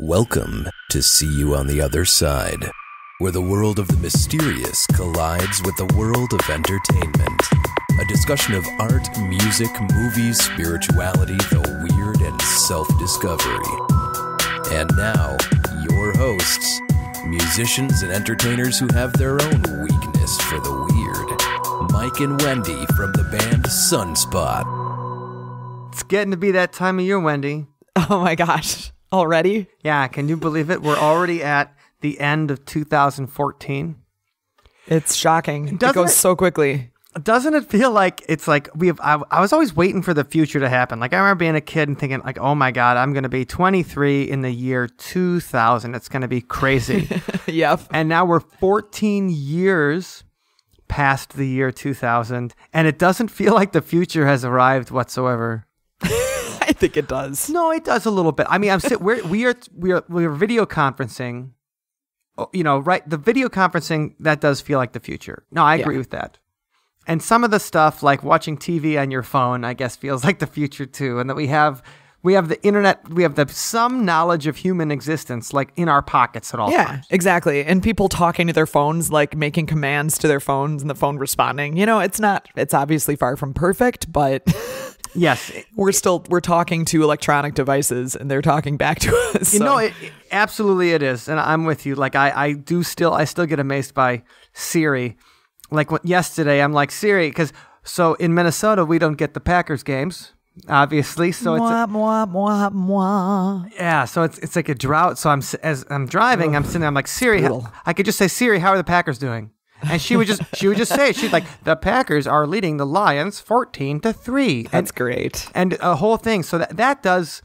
Welcome to See You on the Other Side, where the world of the mysterious collides with the world of entertainment. A discussion of art, music, movies, spirituality, the weird, and self-discovery. And now, your hosts, musicians and entertainers who have their own weakness for the weird, Mike and Wendy from the band Sunspot. It's getting to be that time of year, Wendy. Oh my gosh. Already? Yeah, can you believe it? We're already at the end of 2014. It's shocking. It goes so quickly. Doesn't it feel like it's like I was always waiting for the future to happen. Like I remember being a kid and thinking like, oh my God, I'm going to be 23 in the year 2000. It's going to be crazy. Yep. And now we're 14 years past the year 2000 and it doesn't feel like the future has arrived whatsoever. I think it does. No, it does a little bit. I mean, we're video conferencing. You know, right? The video conferencing, that does feel like the future. No, I agree with that. And some of the stuff like watching TV on your phone, I guess, feels like the future too. And that we have the internet, we have some knowledge of human existence like in our pockets at all times. Yeah, exactly. And people talking to their phones, like making commands to their phones and the phone responding. You know, it's obviously far from perfect, but yes, we're talking to electronic devices and they're talking back to us. You know, absolutely it is. And I'm with you. Like I still get amazed by Siri. Like yesterday, I'm like, Siri, so in Minnesota, we don't get the Packers games, obviously. So yeah, so it's like a drought. So as I'm driving, I'm sitting there, I'm like, Siri, I could just say, Siri, how are the Packers doing? And she would just say, she's like, the Packers are leading the Lions 14-3. That's great. And a whole thing. So that does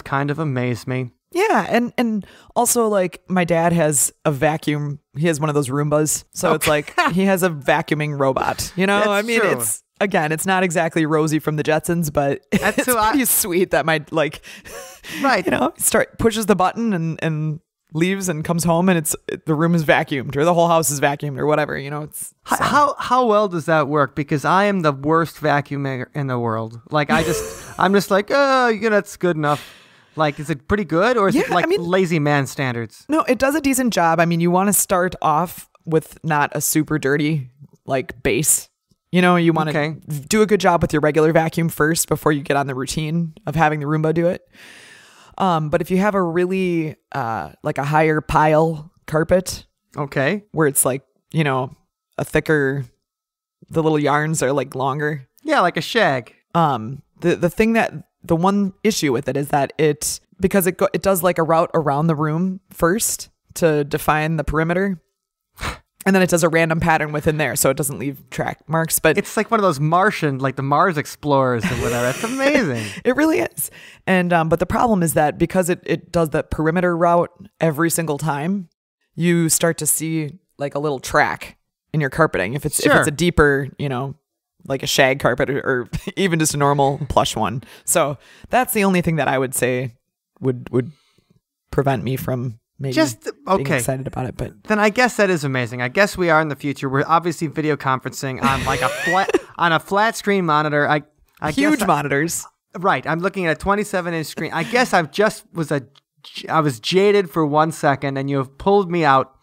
kind of amaze me. Yeah, and also like my dad has a vacuum. He has one of those Roombas, so it's like he has a vacuuming robot. You know, That's I mean, true. It's not exactly Rosie from the Jetsons, but it's pretty sweet that my right, you know, pushes the button and leaves and comes home and the room is vacuumed or the whole house is vacuumed or whatever. You know, it's how well does that work? Because I am the worst vacuumer in the world. Like I'm just like, oh, you know, that's good enough. Like, is it pretty good or is it like lazy man standards? No, it does a decent job. I mean, you want to start off with not a super dirty like base. You know, you want to do a good job with your regular vacuum first before you get on the routine of having the Roomba do it. But if you have a really like a higher pile carpet, where it's like, you know, a thicker, the little yarns are like longer. Yeah, like a shag. The one issue with it is that it does like a route around the room first to define the perimeter. And then it does a random pattern within there, so it doesn't leave track marks. But it's like one of those Martian, like the Mars Explorers or whatever. It's amazing. It really is. And but the problem is that because it does that perimeter route every single time, you start to see like a little track in your carpeting. If it's a deeper, you know, like a shag carpet or even just a normal plush one. So that's the only thing that I would say would prevent me from maybe being excited about it. But then I guess that is amazing. I guess we are in the future. We're obviously video conferencing on like a flat screen monitor. I huge monitors. Right. I'm looking at a 27-inch screen. I guess I was jaded for 1 second and you have pulled me out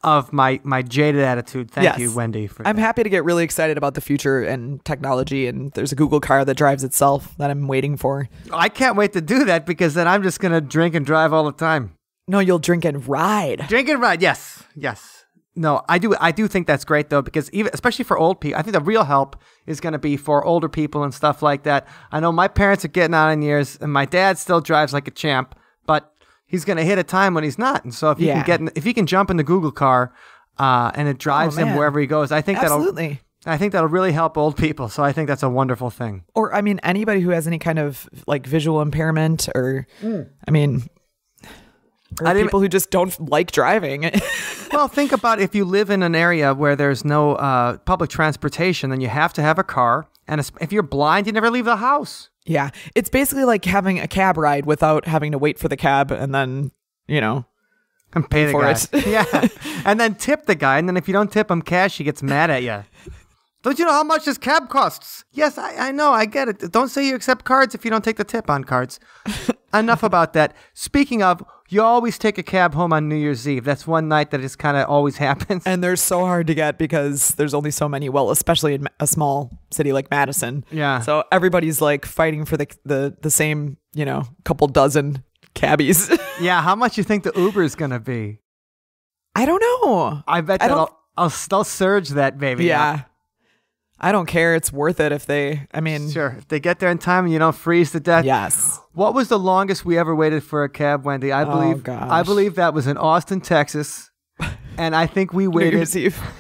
of my jaded attitude. Thank you, Wendy. I'm happy to get really excited about the future and technology, and there's a Google car that drives itself that I'm waiting for. I can't wait to do that because then I'm just going to drink and drive all the time. No, you'll drink and ride. Drink and ride, yes. No, I do think that's great though, because especially for old people, I think the real help is going to be for older people and stuff like that. I know my parents are getting on in years, and my dad still drives like a champ, but he's going to hit a time when he's not. And so if he can jump in the Google car and it drives him wherever he goes, I think that'll really help old people. So I think that's a wonderful thing. Or I mean, anybody who has any kind of like visual impairment or I mean, people who just don't like driving. Well, think about if you live in an area where there's no public transportation, then you have to have a car. And if you're blind, you never leave the house. Yeah, it's basically like having a cab ride without having to wait for the cab and then, you know, and pay the guy. Yeah, and then tip the guy. And then if you don't tip him cash, he gets mad at you. Don't you know how much this cab costs? Yes, I know. I get it. Don't say you accept cards if you don't take the tip on cards. enough about that. Speaking of, you always take a cab home on New Year's Eve. That's one night that just kind of always happens. And they're so hard to get because there's only so many. Well, especially in a small city like Madison. Yeah. So everybody's like fighting for the same, couple dozen cabbies. Yeah. How much you think the Uber is going to be? I don't know. I bet I'll surge that baby. Yeah. I don't care. It's worth it if sure. If they get there in time and you don't freeze to death. Yes. What was the longest we ever waited for a cab, Wendy? I believe that was in Austin, Texas. And I think we waited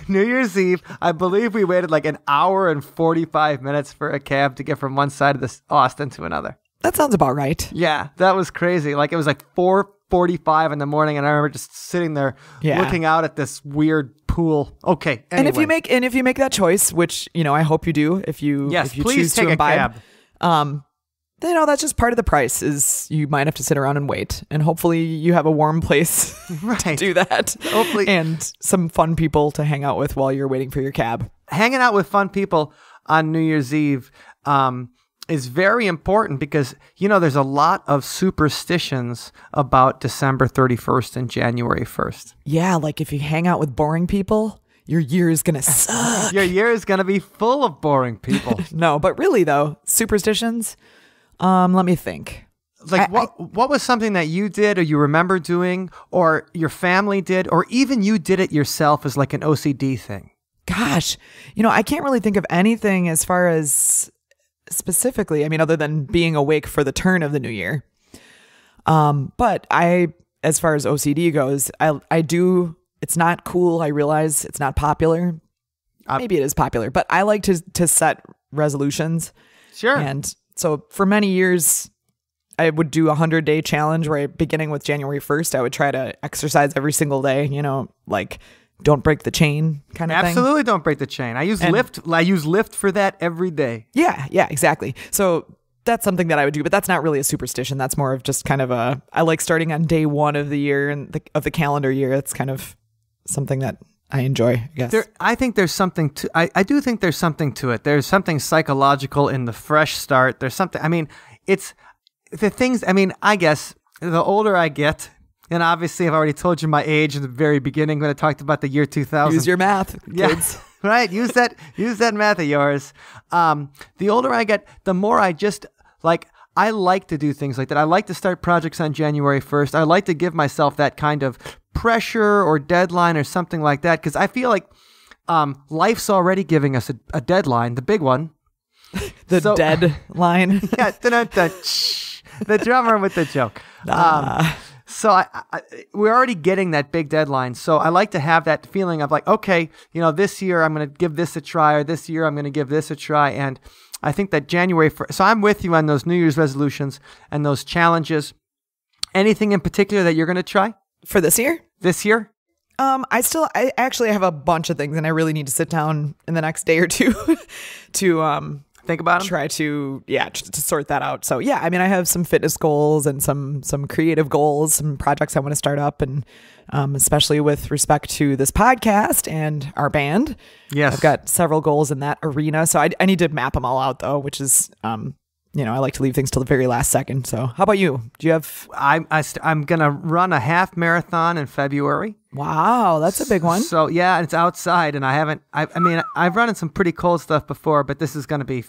New Year's Eve. I believe we waited like an hour and 45 minutes for a cab to get from one side of this Austin to another. That sounds about right. Yeah, that was crazy. Like it was like 4:45 in the morning, and I remember just sitting there looking out at this weird pool. Okay, anyway. And if you make that choice, which I hope you do, if you choose to imbibe, then that's just part of the price. Is you might have to sit around and wait, and hopefully you have a warm place to do that. Hopefully, and some fun people to hang out with while you're waiting for your cab. Hanging out with fun people on New Year's Eve is very important because, there's a lot of superstitions about December 31st and January 1st. Yeah, like if you hang out with boring people, your year is going to suck. Your year is going to be full of boring people. No, but really though, superstitions, let me think. Like what was something that you did or you remember doing or your family did or even you did it yourself as like an OCD thing? Gosh, I can't really think of anything as far as specifically, other than being awake for the turn of the new year. But as far as OCD goes, I do, it's not cool. I realize it's not popular. Maybe it is popular, but I like to set resolutions. Sure. And so for many years, I would do a 100-day challenge where beginning with January 1st, I would try to exercise every single day, like don't break the chain kind of thing. Absolutely don't break the chain. I use Lyft for that every day. Yeah, exactly. So that's something that I would do, but that's not really a superstition. That's more of just kind of I like starting on day one of the year and of the calendar year. It's kind of something that I enjoy, I guess. I think there's something to, I do think there's something to it. There's something psychological in the fresh start. There's something, it's the things, I guess the older I get, and obviously, I've already told you my age in the very beginning when I talked about the year 2000. Use your math, kids. Yeah, right. Use that math of yours. The older I get, the more I just I like to do things like that. I like to start projects on January 1st. I like to give myself that kind of pressure or deadline or something like that because I feel like life's already giving us a deadline, the big one. Deadline. Yeah, the drummer with the joke. So we're already getting that big deadline. So I like to have that feeling of like, okay, this year I'm going to give this a try, or this year I'm going to give this a try. And I think that January 1st, so I'm with you on those New Year's resolutions and those challenges. Anything in particular that you're going to try? For this year? This year? I actually have a bunch of things and I really need to sit down in the next day or two to think about them? Try to sort that out. So yeah, I have some fitness goals and some creative goals, some projects I want to start up, and especially with respect to this podcast and our band. Yes, I've got several goals in that arena. So I need to map them all out though, which is I like to leave things till the very last second. So how about you? Do you have? I'm gonna run a half marathon in February. Wow, that's a big one. So yeah, it's outside, and I've run in some pretty cold stuff before, but this is gonna be.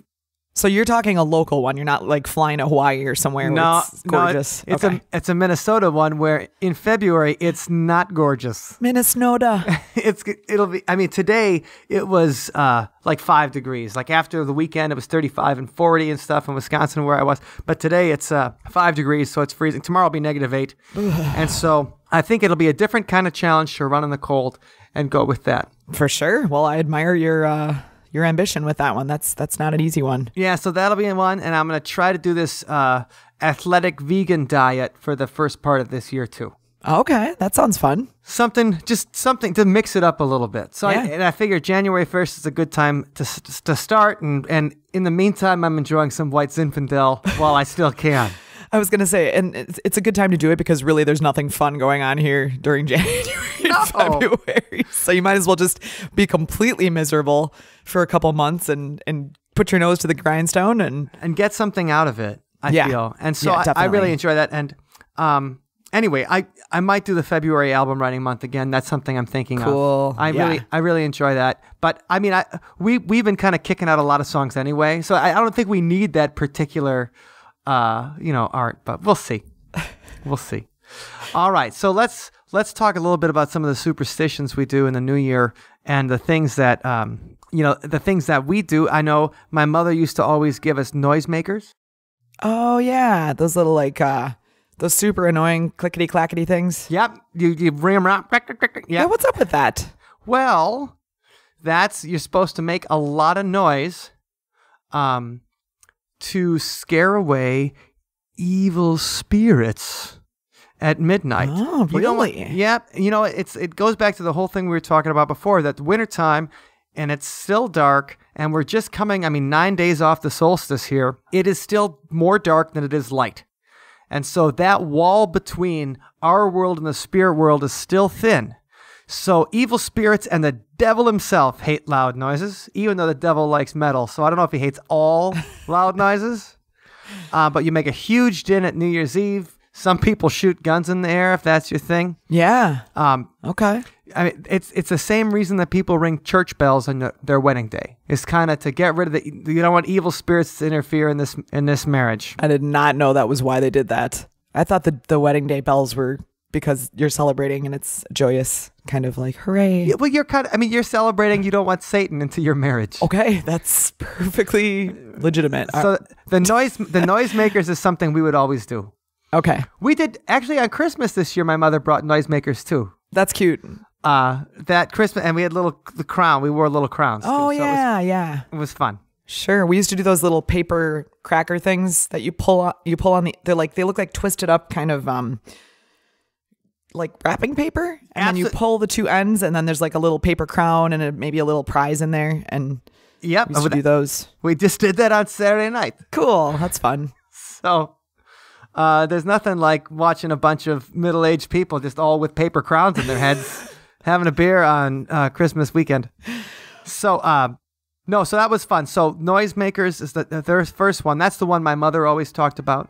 So you're talking a local one. You're not like flying to Hawaii or somewhere where it's gorgeous. No, it's a Minnesota one where in February it's not gorgeous. Minnesota. It'll be. Today it was like 5 degrees. Like after the weekend, it was 35 and 40 and stuff in Wisconsin where I was. But today it's 5 degrees, so it's freezing. Tomorrow will be -8, and so I think it'll be a different kind of challenge to run in the cold and go with that. For sure. Well, I admire your ambition with that one. That's not an easy one. Yeah, so that'll be one, and I'm going to try to do this athletic vegan diet for the first part of this year too. Okay, that sounds fun. Something to mix it up a little bit. So yeah. I figure January 1st is a good time to start, and in the meantime, I'm enjoying some White Zinfandel while I still can. I was going to say, and it's a good time to do it because really there's nothing fun going on here during January and February. So you might as well just be completely miserable for a couple months and put your nose to the grindstone and get something out of it. I feel. And so I really enjoy that. And anyway, I might do the February album writing month again. That's something I'm thinking of. I really enjoy that. But I mean, we've been kind of kicking out a lot of songs anyway, so I don't think we need that particular art, but we'll see. We'll see. All right, so let's talk a little bit about some of the superstitions we do in the new year and the things that the things that we do. I know my mother used to always give us noisemakers. Oh yeah, those little those super annoying clickety clackety things. Yep, you ring them around. Yeah, what's up with that? Well, you're supposed to make a lot of noise, to scare away evil spirits at midnight. Oh, really? It goes back to the whole thing we were talking about before, that wintertime and it's still dark and we're just coming, 9 days off the solstice here. It is still more dark than it is light. And so that wall between our world and the spirit world is still thin. So evil spirits and the devil himself hate loud noises, even though the devil likes metal. So I don't know if he hates all loud noises. But you make a huge din at New Year's Eve. Some people shoot guns in the air if that's your thing. Yeah. Okay. It's the same reason that people ring church bells on their wedding day. It's kind of to get rid of you don't want evil spirits to interfere in this marriage. I did not know that was why they did that. I thought the wedding day bells were because you're celebrating and it's joyous, kind of like hooray. Yeah, well, you're celebrating. You don't want Satan into your marriage. Okay, that's perfectly legitimate. So the noisemakers is something we would always do. Okay. We did actually on Christmas this year. My mother brought noisemakers too. That's cute. That Christmas, and we had the crown. We wore little crowns. Oh too, yeah. It was fun. Sure. We used to do those little paper cracker things that you pull on they look like twisted up kind of like wrapping paper, and then you pull the two ends, and then there's like a little paper crown and maybe a little prize in there. And yep, we used to do those. We just did that on Saturday night. Cool. That's fun. So there's nothing like watching a bunch of middle-aged people just all with paper crowns in their heads having a beer on Christmas weekend. So so that was fun. So noisemakers is the first one. That's the one my mother always talked about,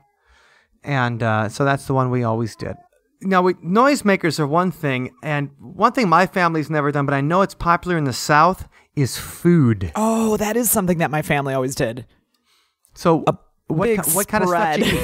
and so that's the one we always did. Now, noisemakers are one thing, and one thing my family's never done, but I know it's popular in the South, is food. Oh, that is something that my family always did. So what kind of stuff did you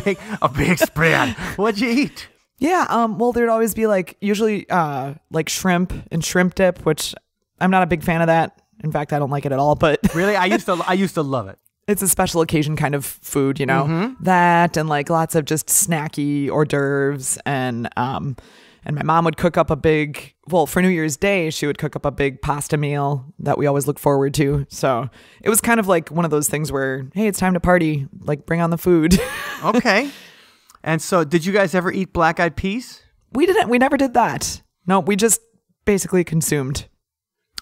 eat? A big spread. What'd you eat? Yeah, well, there'd always be usually like shrimp and shrimp dip, which I'm not a big fan of that. In fact, I don't like it at all, but really, I used to love it. It's a special occasion kind of food, that, and like lots of just snacky hors d'oeuvres, and my mom would cook up for New Year's Day, she would cook up a big pasta meal that we always look forward to. So it was kind of like one of those things where, hey, it's time to party, like bring on the food. Okay. And so did you guys ever eat black-eyed peas? We never did that. No, we just basically consumed.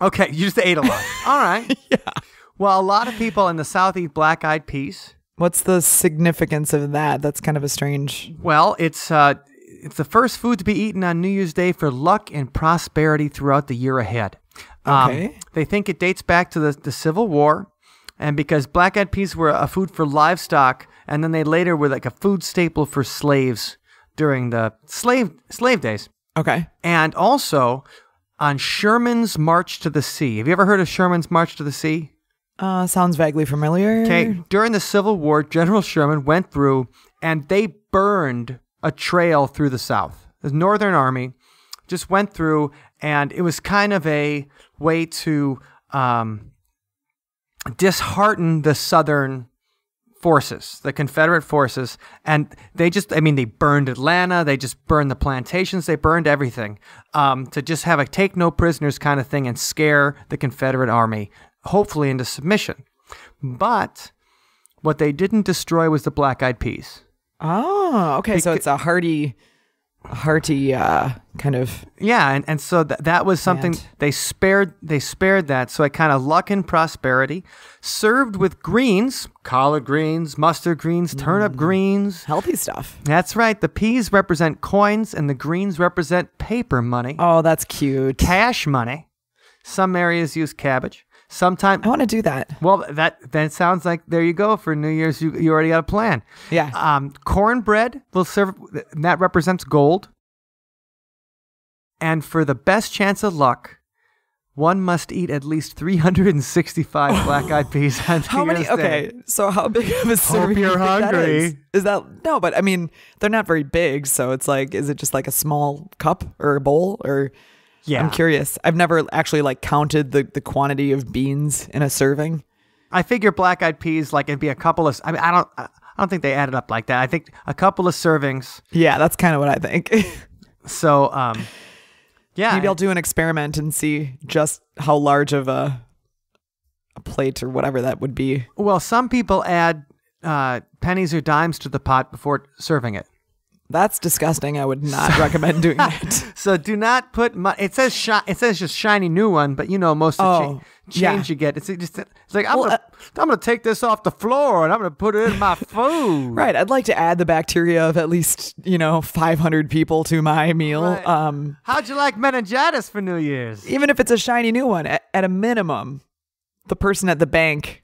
Okay, you just ate a lot. All right. Yeah. Well, a lot of people in the South eat black-eyed peas. What's the significance of that? That's kind of a strange... Well, it's the first food to be eaten on New Year's Day for luck and prosperity throughout the year ahead. Okay. They think it dates back to the Civil War, and because black-eyed peas were a food for livestock, and then they later were like a food staple for slaves during the slave days. Okay. And also on Sherman's March to the Sea. Have you ever heard of Sherman's March to the Sea? Sounds vaguely familiar. Okay, during the Civil War, General Sherman went through and they burned a trail through the South. The Northern Army just went through, and it was kind of a way to dishearten the Southern forces, the Confederate forces. And they burned Atlanta, they just burned the plantations, they burned everything to just have a take no prisoners kind of thing and scare the Confederate Army, hopefully into submission. But what they didn't destroy was the black-eyed peas. Oh, okay. So it's a hearty kind of... Yeah, and so that was something they spared that. So it kind of luck and prosperity, served with greens, collard greens, mustard greens, turnip greens. Healthy stuff. That's right. The peas represent coins and the greens represent paper money. Oh, that's cute. Cash money. Some areas use cabbage. Sometime I want to do that. Well, that sounds like there you go for New Year's. You already got a plan. Yeah. Cornbread will serve. That represents gold. And for the best chance of luck, one must eat at least 365 black-eyed peas on How New many? Year's Okay, Day. so how big of a serving? Hope you're do you think that hungry. is that no? But I mean, they're not very big, so it's like, is it just like a small cup or a bowl or? Yeah, I'm curious. I've never actually like counted the quantity of beans in a serving. I figure black-eyed peas like it'd be a couple of. I mean, I don't think they added up like that. I think a couple of servings. Yeah, that's kind of what I think. So, yeah, Maybe I'll do an experiment and see just how large of a plate or whatever that would be. Well, some people add pennies or dimes to the pot before serving it. That's disgusting. I would not recommend doing that. So do not put. It says just shiny new one, but most of the change you get. It's like I'm gonna take this off the floor and I'm gonna put it in my food. Right. I'd like to add the bacteria of at least 500 people to my meal. Right. How'd you like meningitis for New Year's? Even if it's a shiny new one, at a minimum, the person at the bank's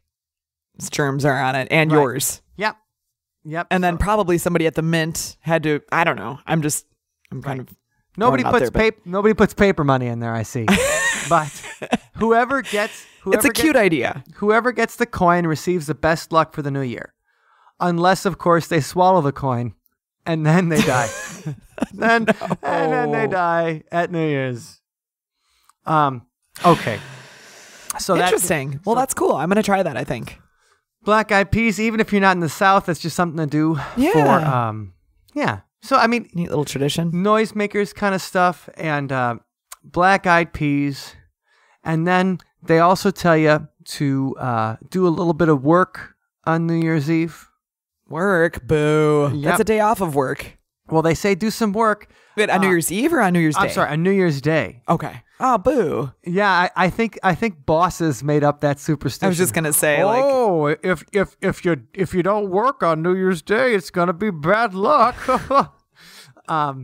germs are on it and yours. Yep. And then probably somebody at the mint had to. I don't know. I'm kind of. Nobody puts paper money in there. I see. But whoever gets it's a cute idea. Whoever gets the coin receives the best luck for the new year, unless of course they swallow the coin, and then they die. And then they die at New Year's. Okay. So interesting. That's cool. I'm gonna try that, I think. Black-eyed peas, even if you're not in the South, that's just something to do for, So, I mean... Neat little tradition. Noisemakers kind of stuff, and black-eyed peas. And then they also tell you to do a little bit of work on New Year's Eve. Work? Boo. Yep. That's a day off of work. Well, they say do some work. Wait, on New Year's Eve or on New Year's Day? I'm sorry, on New Year's Day. Okay. Oh, boo. Yeah, I think bosses made up that superstition. I was just gonna say, if you don't work on New Year's Day, it's gonna be bad luck. But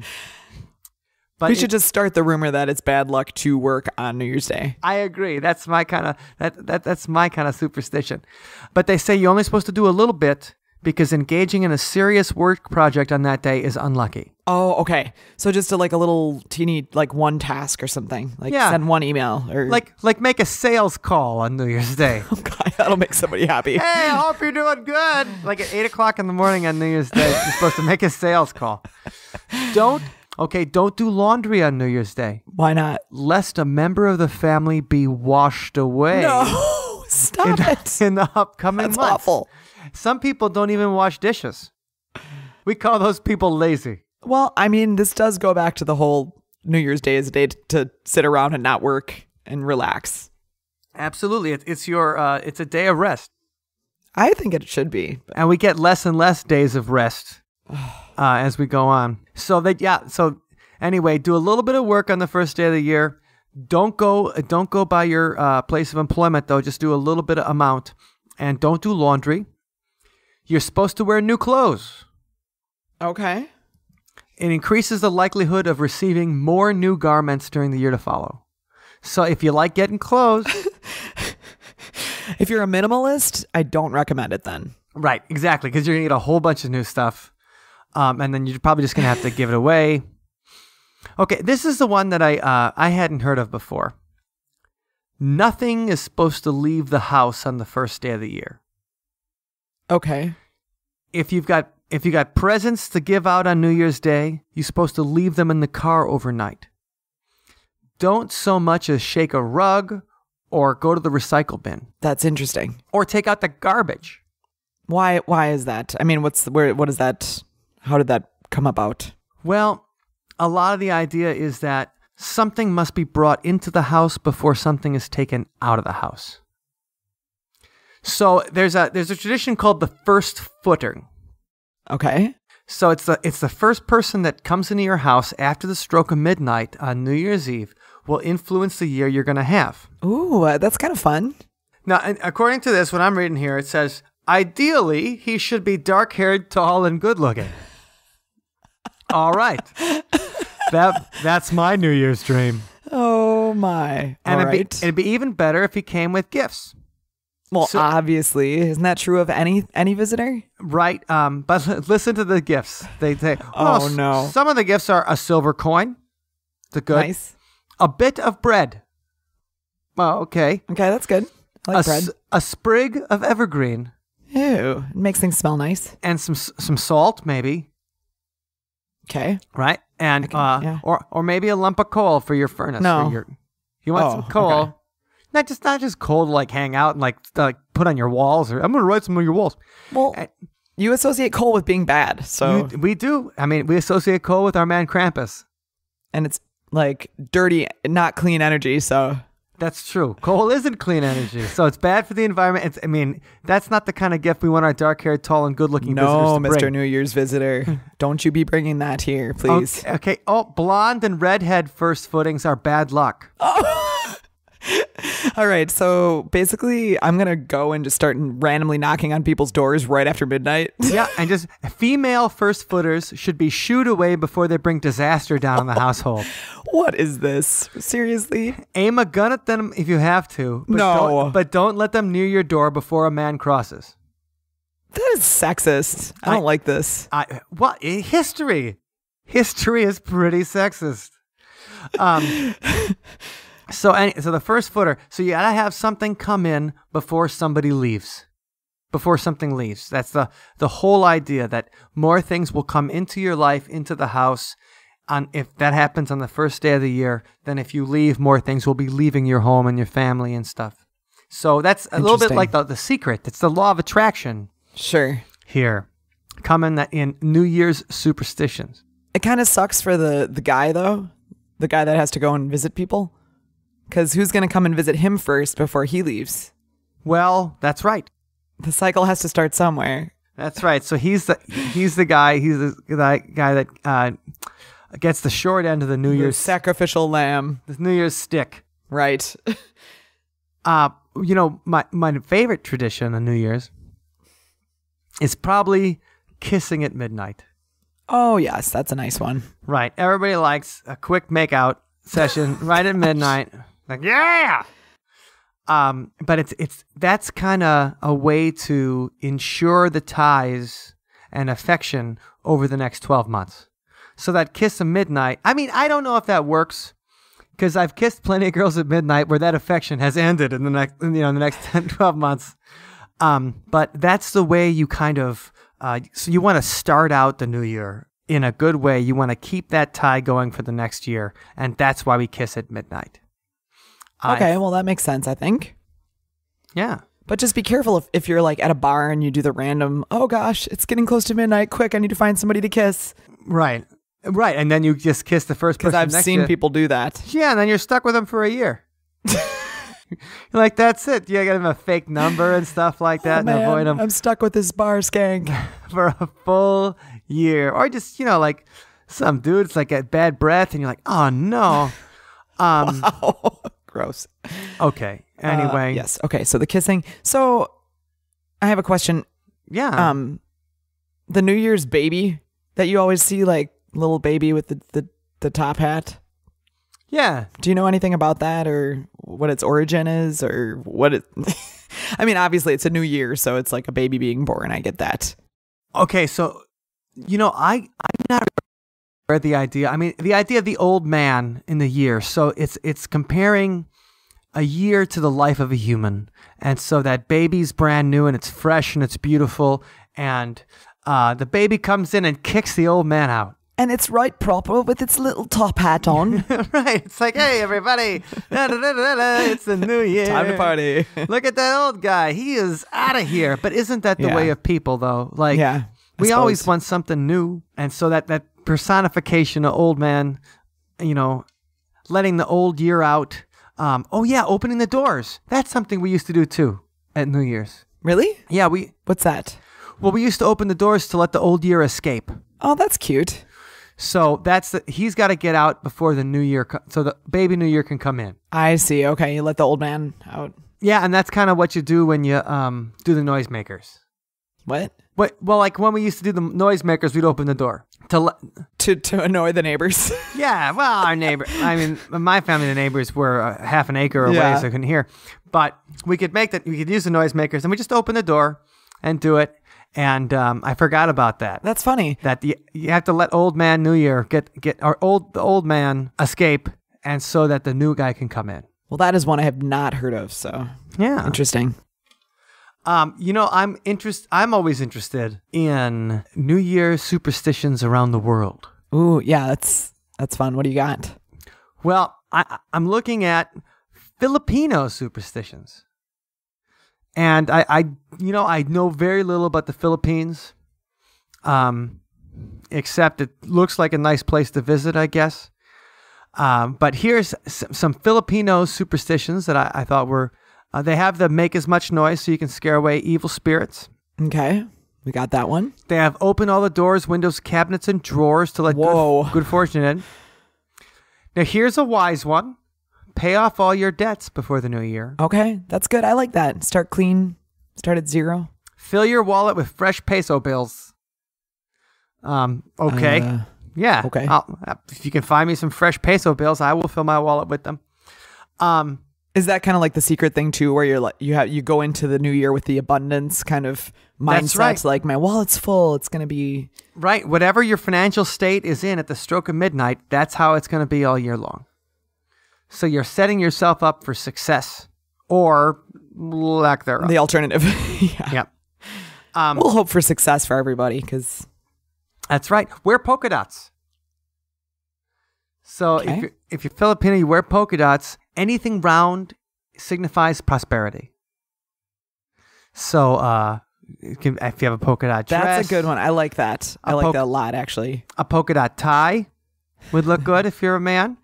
we should just start the rumor that it's bad luck to work on New Year's Day. I agree. That's my kind of that's my kind of superstition. But they say you're only supposed to do a little bit because engaging in a serious work project on that day is unlucky. Oh, okay. So just a little teeny one task or something. Send one email or like make a sales call on New Year's Day. Okay, that'll make somebody happy. Hey, I hope you're doing good. Like at 8:00 in the morning on New Year's Day, you're supposed to make a sales call. Don't do laundry on New Year's Day. Why not? Lest a member of the family be washed away. No, stop it. In the upcoming months. That's awful. Some people don't even wash dishes. We call those people lazy. Well, I mean, this does go back to the whole New Year's Day is a day to sit around and not work and relax. Absolutely. It's a day of rest. I think it should be. And we get less and less days of rest as we go on. So anyway, do a little bit of work on the first day of the year. Don't go by your place of employment though. Just do a little bit of amount, and don't do laundry. You're supposed to wear new clothes. Okay. It increases the likelihood of receiving more new garments during the year to follow. So if you like getting clothes... If you're a minimalist, I don't recommend it then. Right, exactly, because you're going to get a whole bunch of new stuff. And then you're probably just going to have to give it away. Okay, this is the one that I hadn't heard of before. Nothing is supposed to leave the house on the first day of the year. Okay. If you've got presents to give out on New Year's Day, you're supposed to leave them in the car overnight. Don't so much as shake a rug or go to the recycle bin. That's interesting. Or take out the garbage. Why is that? I mean, what is that? How did that come about? Well, a lot of the idea is that something must be brought into the house before something is taken out of the house. So there's a tradition called the first footer. Okay. So it's the first person that comes into your house after the stroke of midnight on New Year's Eve will influence the year you're going to have. Ooh, that's kind of fun. Now, according to this, what I'm reading here, it says, ideally, he should be dark-haired, tall, and good-looking. All right. That's my New Year's dream. Oh, my. And All right. it'd be even better if he came with gifts. Well, obviously, isn't that true of any visitor? Right. But listen to the gifts. They say, Oh, no. Some of the gifts are a silver coin. The good. Nice. A bit of bread. Oh, okay. Okay, that's good. I like bread. A sprig of evergreen. Ew, it makes things smell nice. And some salt, maybe. Okay. Right? And yeah. or maybe a lump of coal for your furnace. No. You want some coal. Okay. Not just coal to like hang out and like put on your walls, or I'm gonna write some on your walls. Well, you associate coal with being bad, so we do. I mean, we associate coal with our man Krampus, and it's like dirty, not clean energy. So that's true. Coal isn't clean energy, so it's bad for the environment. That's not the kind of gift we want our dark-haired, tall, and good-looking visitors to bring. No, Mr. New Year's visitor, don't you be bringing that here, please. Okay. Oh, blonde and redhead first footings are bad luck. All right, so basically, I'm gonna go and just start randomly knocking on people's doors right after midnight. Yeah, and just female first footers should be shooed away before they bring disaster down on the household. What is this? Seriously? Aim a gun at them if you have to. But don't let them near your door before a man crosses. That is sexist. I don't like this. History is pretty sexist. So the first footer. So you gotta have something come in before somebody leaves. Before something leaves. That's the whole idea, that more things will come into your life, into the house. If that happens on the first day of the year, then if you leave, more things will be leaving your home and your family and stuff. So that's a little bit like the secret. It's the law of attraction. Sure. Here, coming in New Year's superstitions. It kind of sucks for the guy though, the guy that has to go and visit people. Because who's going to come and visit him first before he leaves? Well, that's right. The cycle has to start somewhere. That's right. So he's the guy. He's the guy that gets the short end of the New Year's sacrificial lamb. The New Year's stick. Right. My favorite tradition on New Year's is probably kissing at midnight. Oh yes, that's a nice one. Right. Everybody likes a quick makeout session right at midnight. Like, yeah. But that's kind of a way to ensure the ties and affection over the next 12 months. So that kiss at midnight, I don't know if that works, because I've kissed plenty of girls at midnight where that affection has ended in the next 10, 12 months. But that's the way you kind of, so you want to start out the new year in a good way. You want to keep that tie going for the next year. And that's why we kiss at midnight. Okay, well, that makes sense, I think. Yeah. But just be careful if you're like at a bar and you do the random, oh gosh, it's getting close to midnight. Quick, I need to find somebody to kiss. Right. And then you just kiss the first person. Because I've seen people do that. Yeah, and then you're stuck with them for a year. You're like, that's it. You got him a fake number and stuff like that, and avoid them. I'm stuck with this bar skank for a full year. Or just, like some dude's like at bad breath and you're like, oh no. Wow. Gross. Okay. Anyway. Yes. Okay. So the kissing. So I have a question. Yeah. The New Year's baby that you always see, like little baby with the top hat. Yeah. Do you know anything about that, or what its origin is, or what it? Obviously it's a new year, so it's like a baby being born. I get that. Okay. So, I'm not the idea. The idea of the old man in the year. So it's comparing a year to the life of a human. And so that baby's brand new and it's fresh and it's beautiful. And the baby comes in and kicks the old man out. And it's right proper with its little top hat on. Right. It's like, hey, everybody. It's the new year. Time to party. Look at that old guy. He is out of here. But isn't that the way of people, though? Like, yeah, we always want something new. And so that personification of old man, letting the old year out. Opening the doors. That's something we used to do too at New Year's. Really? Yeah, What's that? Well, we used to open the doors to let the old year escape. Oh, that's cute. So he's got to get out before the new year, so the baby new year can come in. I see. Okay, you let the old man out. Yeah, and that's kind of what you do when you do the noisemakers. What? Well, like when we used to do the noisemakers, we'd open the door. to annoy the neighbors. Yeah, well, our neighbor. I mean, my family, the neighbors were half an acre away, so I couldn't hear. But we could We could use the noisemakers, and we just open the door and do it. And I forgot about that. That's funny. That you have to let Old Man New Year the old man escape, and so that the new guy can come in. Well, that is one I have not heard of. So yeah, interesting. I'm always interested in New Year superstitions around the world. Ooh, yeah, that's fun. What do you got? Well, I'm looking at Filipino superstitions. And I know very little about the Philippines, except it looks like a nice place to visit, I guess. But here's some Filipino superstitions that I thought were, they have the make as much noise so you can scare away evil spirits. Okay, we got that one. They have open all the doors, windows, cabinets, and drawers to let good fortune in. Now here's a wise one. Pay off all your debts before the new year. Okay, that's good. I like that. Start clean. Start at zero. Fill your wallet with fresh peso bills. Okay. Yeah. Okay. If you can find me some fresh peso bills, I will fill my wallet with them. Is that kind of like the secret thing too, where you're like you go into the new year with the abundance kind of mindset? That's right. Like my wallet's full. It's gonna be right. Whatever your financial state is in at the stroke of midnight, that's how it's gonna be all year long. So you're setting yourself up for success or lack thereof. The alternative. Yeah. Yep. We'll hope for success for everybody because that's right. Wear polka dots. So if you're Filipino, you wear polka dots. Anything round signifies prosperity. So if you have a polka dot dress. That's a good one. I like that. I like that a lot, actually. A polka dot tie would look good if you're a man.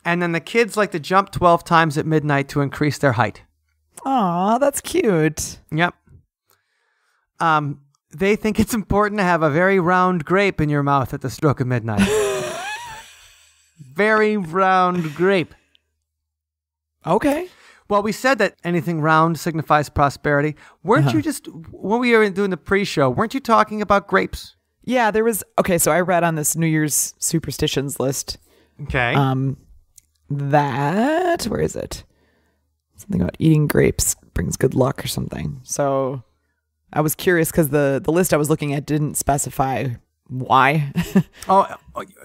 And then the kids like to jump 12 times at midnight to increase their height. Aw, that's cute. Yep. They think it's important to have a very round grape in your mouth at the stroke of midnight. Very round grape. Okay. Well, we said that anything round signifies prosperity. Weren't you just, when we were doing the pre-show, weren't you talking about grapes? Yeah, there was. Okay, so I read on this New Year's superstitions list. Okay. Where is it? Something about eating grapes brings good luck or something. So I was curious because the list I was looking at didn't specify why.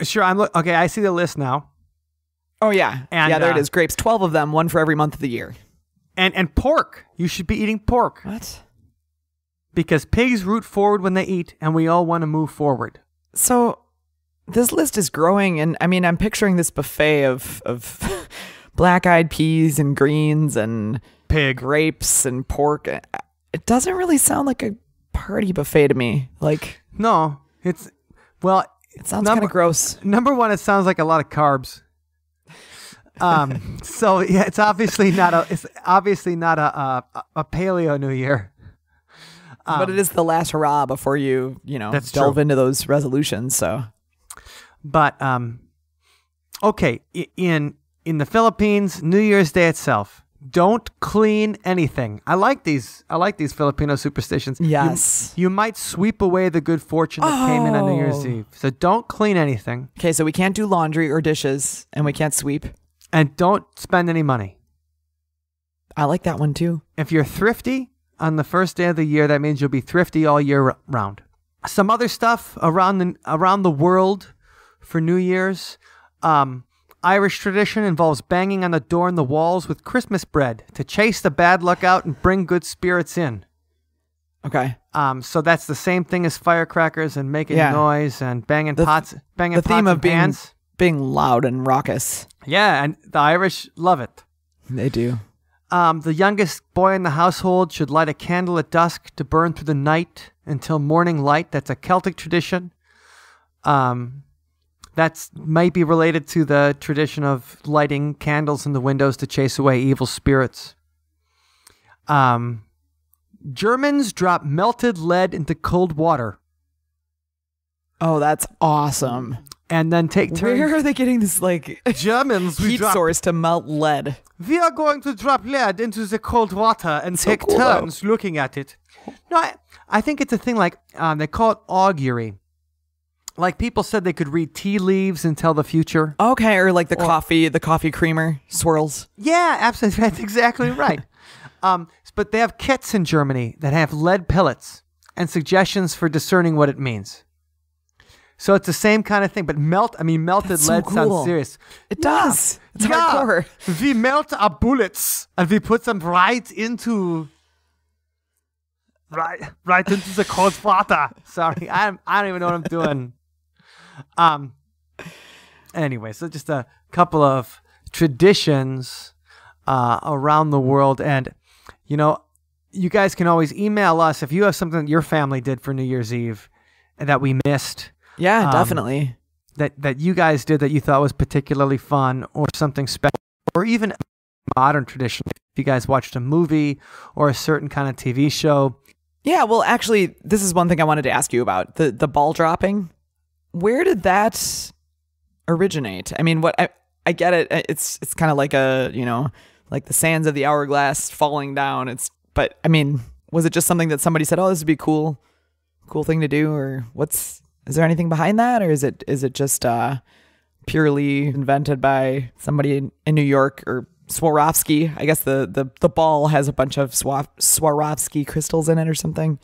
Sure. Okay, I see the list now. Oh, yeah. And, there it is. Grapes, 12 of them, one for every month of the year. And pork. You should be eating pork. What? Because pigs root forward when they eat, and we all want to move forward. So this list is growing, and I mean, I'm picturing this buffet of black-eyed peas and greens and pig grapes and pork. It doesn't really sound like a party buffet to me. Like, no, it sounds kind of gross. Number one, it sounds like a lot of carbs. So yeah, it's obviously not a paleo New Year. But it is the last hurrah before you delve into those resolutions. So. But okay, in the Philippines, New Year's Day itself, don't clean anything. I like these Filipino superstitions. Yes. You might sweep away the good fortune that came in on New Year's Eve. So don't clean anything. Okay, so we can't do laundry or dishes, and we can't sweep. And don't spend any money. I like that one too. If you're thrifty on the first day of the year, that means you'll be thrifty all year round. Some other stuff around the world for New Year's. Irish tradition involves banging on the door and the walls with Christmas bread to chase the bad luck out and bring good spirits in. Okay. So that's the same thing as firecrackers and making noise and banging pots and pans. Being loud and raucous. Yeah, and the Irish love it. They do. The youngest boy in the household should light a candle at dusk to burn through the night until morning light. That's a Celtic tradition. That might be related to the tradition of lighting candles in the windows to chase away evil spirits. Germans drop melted lead into cold water. Oh, that's awesome. And then take turns. Where are they getting this Germans heat source to melt lead? We are going to drop lead into the cold water and take turns looking at it. No, I think it's a thing they call it augury. Like people said they could read tea leaves and tell the future. Okay, or like the coffee creamer swirls. Yeah, absolutely. That's exactly right. But they have kits in Germany that have lead pellets and suggestions for discerning what it means. So it's the same kind of thing, but melted lead sounds serious. It does. It's hardcore. We melt our bullets and we put them right into the cold water. Sorry, I don't even know what I'm doing. Anyway, so just a couple of traditions around the world, and you guys can always email us if you have something that your family did for New Year's Eve and that we missed. Yeah, definitely. That you guys did that you thought was particularly fun or something special, or even a modern tradition. If you guys watched a movie or a certain kind of TV show. Yeah, well, actually, this is one thing I wanted to ask you about. The ball dropping. Where did that originate? I mean, I get it. It's kind of like like the sands of the hourglass falling down. But I mean, was it just something that somebody said, "Oh, this would be cool thing to do," or is there anything behind that, or is it just purely invented by somebody in New York, or Swarovski? I guess the ball has a bunch of Swarovski crystals in it or something.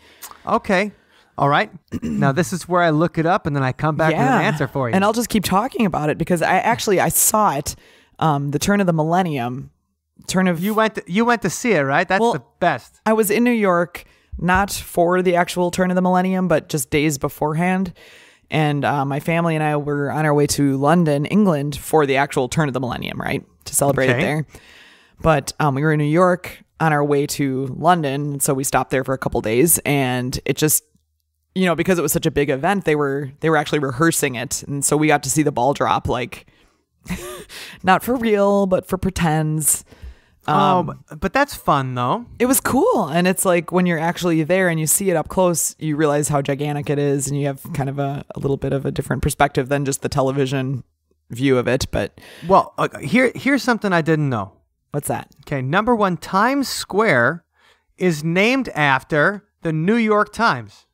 Okay. All right. Now this is where I look it up and then I come back with an answer for you. And I'll just keep talking about it because I saw it, the turn of the millennium. You went to see it, right? That's the best. I was in New York, not for the actual turn of the millennium, but just days beforehand. And my family and I were on our way to London, England, for the actual turn of the millennium, right? To celebrate it there. But we were in New York on our way to London, and so we stopped there for a couple days, and it just, because it was such a big event, they were actually rehearsing it, and so we got to see the ball drop, like, not for real, but for pretends. But that's fun though. It was cool, and it's like when you're actually there and you see it up close, you realize how gigantic it is, and you have kind of a little bit of a different perspective than just the television view of it. But here's something I didn't know. What's that? Okay, number one, Times Square is named after the New York Times.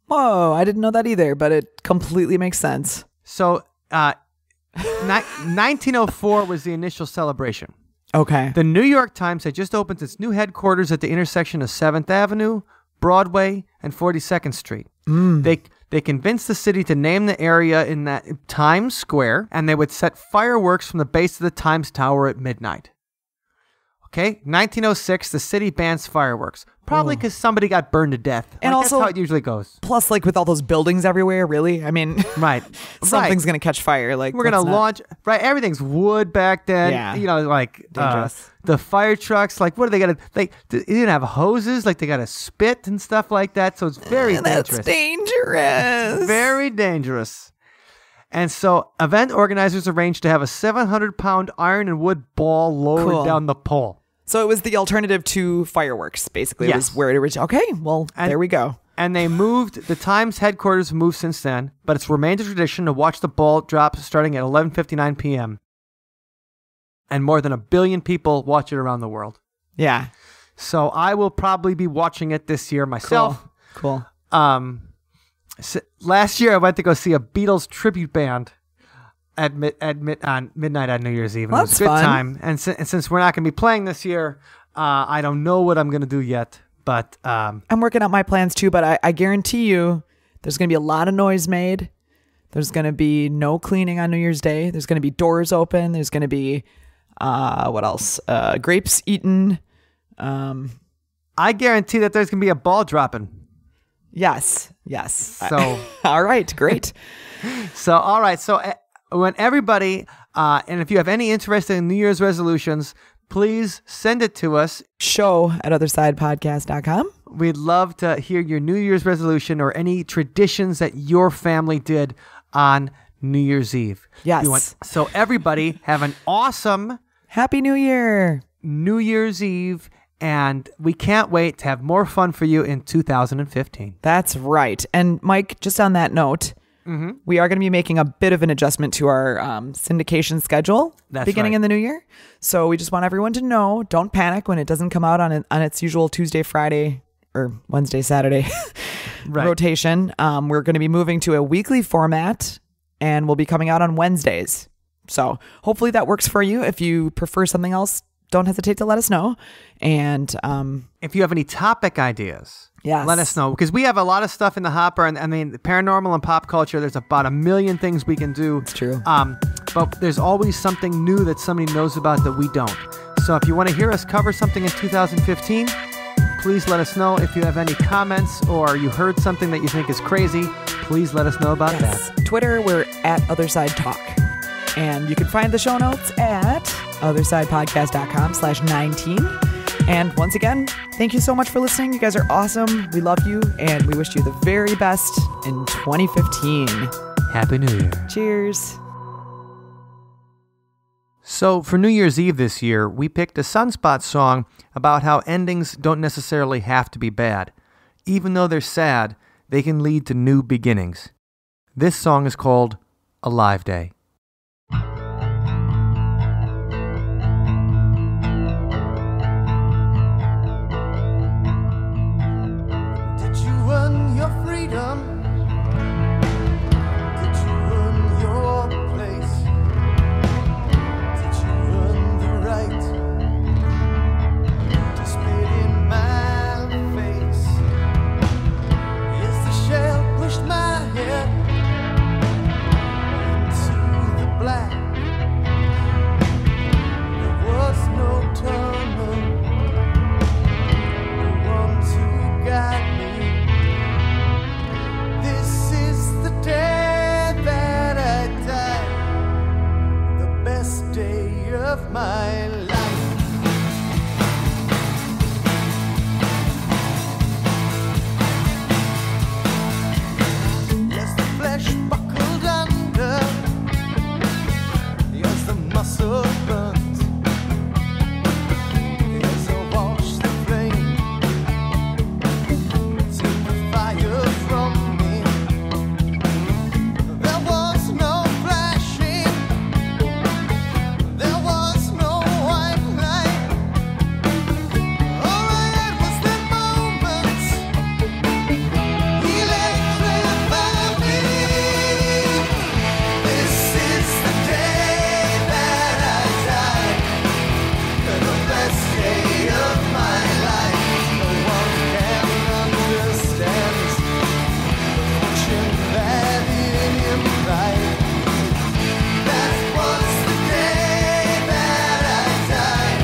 Whoa, I didn't know that either, but it completely makes sense. So, 1904 was the initial celebration. Okay. The New York Times had just opened its new headquarters at the intersection of 7th Avenue, Broadway, and 42nd Street. They convinced the city to name the area in that Times Square, and they would set fireworks from the base of the Times Tower at midnight. Okay, 1906, the city bans fireworks. Probably because somebody got burned to death. And also, that's how it usually goes. Plus, like with all those buildings everywhere, really? I mean, right. Something's going to catch fire. Like we're going to launch, right? Everything's wood back then. Yeah. Like the fire trucks, like what are they going to, they didn't have hoses, like they got to spit and stuff like that. So it's very dangerous. That's dangerous. Very dangerous. And so event organizers arranged to have a 700-pound iron and wood ball lowered down the pole. So it was the alternative to fireworks, basically. Yes. It was where it originated. Okay, well, there we go. And they moved, the Times headquarters moved since then, but it's remained a tradition to watch the ball drop starting at 11:59 p.m. And more than 1 billion people watch it around the world. Yeah. So I will probably be watching it this year myself. Cool. So last year I went to go see a Beatles tribute band at midnight on New Year's Eve. And it was a good time. And since we're not going to be playing this year, I don't know what I'm going to do yet. But I'm working out my plans too. But I guarantee you, there's going to be a lot of noise made. There's going to be no cleaning on New Year's Day. There's going to be doors open. There's going to be what else? Grapes eaten. I guarantee that there's going to be a ball dropping. Yes. So all right, great. All right. So when everybody, and if you have any interest in New Year's resolutions, please send it to us. show@othersidepodcast.com. We'd love to hear your New Year's resolution or any traditions that your family did on New Year's Eve. Yes. So everybody have an awesome Happy New Year. New Year's Eve. And we can't wait to have more fun for you in 2015. That's right. And Mike, just on that note, we are going to be making a bit of an adjustment to our syndication schedule beginning in the new year. So we just want everyone to know, don't panic when it doesn't come out on its usual Tuesday, Friday or Wednesday, Saturday rotation. We're going to be moving to a weekly format, and we'll be coming out on Wednesdays. So hopefully that works for you. If you prefer something else, don't hesitate to let us know. And if you have any topic ideas, yes, let us know, because we have a lot of stuff in the hopper. And I mean, the paranormal and pop culture, there's about 1 million things we can do. It's true. But there's always something new that somebody knows about that we don't. So if you want to hear us cover something in 2015, please let us know. If you have any comments or you heard something that you think is crazy, please let us know about that. Twitter, we're at Otherside Talk. And you can find the show notes at othersidepodcast.com/19. And once again, thank you so much for listening. You guys are awesome. We love you, and we wish you the very best in 2015. Happy New Year. Cheers. So for New Year's Eve this year, we picked a Sunspot song about how endings don't necessarily have to be bad. Even though they're sad, they can lead to new beginnings. This song is called Alive Day. Did you earn your freedom? Did you earn your place? Did you earn the right to spit in my face? Yes, the shell pushed my head into the black. There was no tunnel, no one to guide me. This is the day that I died, the best day of my life. Yes, the flesh buckled under, yes, the muscle burnt, yes, I watched the flame take the fire from me. There was no flashing, there was no white light. All I had was that moment, electrified me. This is the day that I died, the best day of my life. No one can understand the fortune that it implied. That was the day that I died.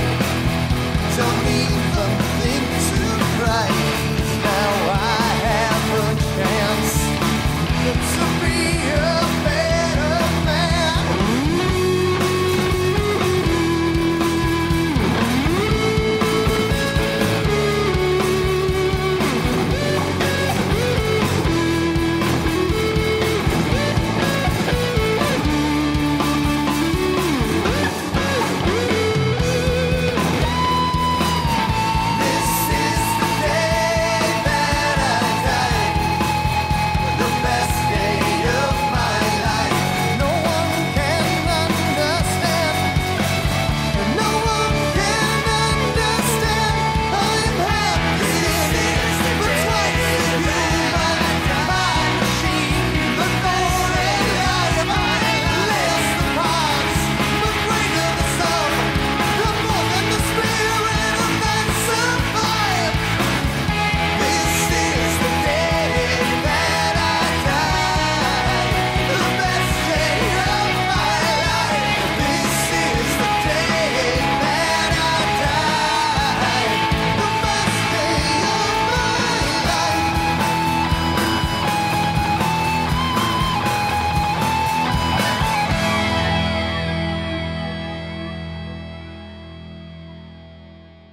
Don't even think to cry. Now I have a chance to be a better man. This is the day that I died, the best day of my life. No one can understand, no one can understand. I'm happy, but twice as human. My machine, the golden light of my less the parts, but greater the sum, the more than the spirit of that survive. This is the day that I died, the best day of my life. This is the day that I died, the best day of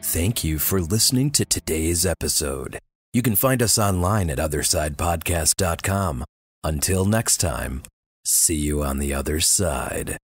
Thank you for listening to today's episode. You can find us online at othersidepodcast.com. Until next time, see you on the other side.